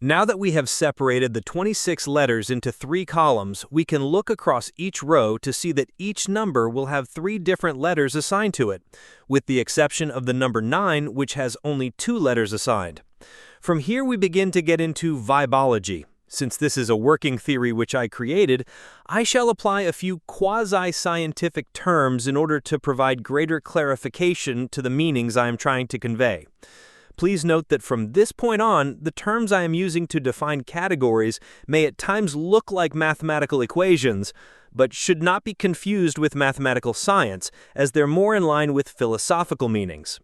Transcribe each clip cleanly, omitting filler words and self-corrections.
Now that we have separated the 26 letters into 3 columns, we can look across each row to see that each number will have 3 different letters assigned to it, with the exception of the number 9, which has only 2 letters assigned. From here we begin to get into Vibeology. Since this is a working theory which I created, I shall apply a few quasi-scientific terms in order to provide greater clarification to the meanings I am trying to convey. Please note that from this point on, the terms I am using to define categories may at times look like mathematical equations, but should not be confused with mathematical science, as they're more in line with philosophical meanings.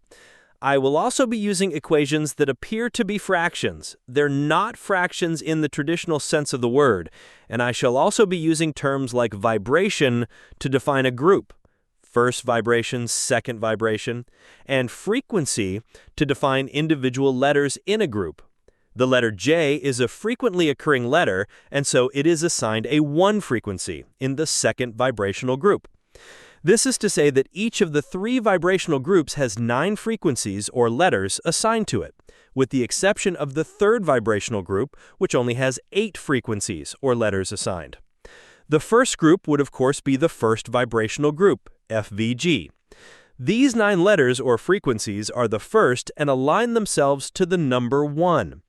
I will also be using equations that appear to be fractions. They're not fractions in the traditional sense of the word, and I shall also be using terms like vibration to define a group. First vibration, second vibration, and frequency to define individual letters in a group. The letter J is a frequently occurring letter, and so it is assigned a 1 frequency in the second vibrational group. This is to say that each of the 3 vibrational groups has 9 frequencies or letters assigned to it, with the exception of the third vibrational group, which only has 8 frequencies or letters assigned. The first group would of course be the first vibrational group, FVG. These 9 letters or frequencies are the first and align themselves to the number 1.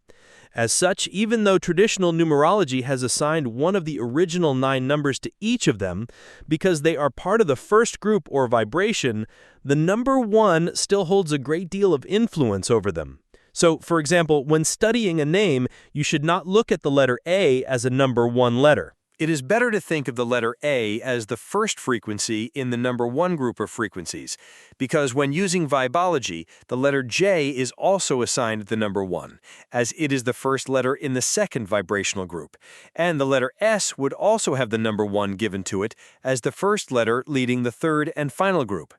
As such, even though traditional numerology has assigned one of the original 9 numbers to each of them, because they are part of the first group or vibration, the number 1 still holds a great deal of influence over them. So, for example, when studying a name, you should not look at the letter A as a number 1 letter. It is better to think of the letter A as the first frequency in the number 1 group of frequencies, because when using Vibeology, the letter J is also assigned the number 1, as it is the first letter in the second vibrational group, and the letter S would also have the number 1 given to it as the first letter leading the third and final group.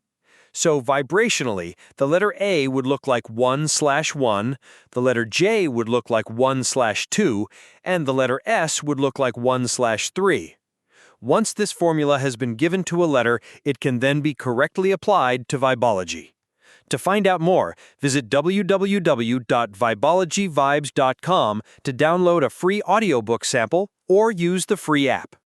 So vibrationally, the letter A would look like 1/1, the letter J would look like 1/2, and the letter S would look like 1/3. Once this formula has been given to a letter, it can then be correctly applied to Vibeology. To find out more, visit www.vibeologyvibes.com to download a free audiobook sample or use the free app.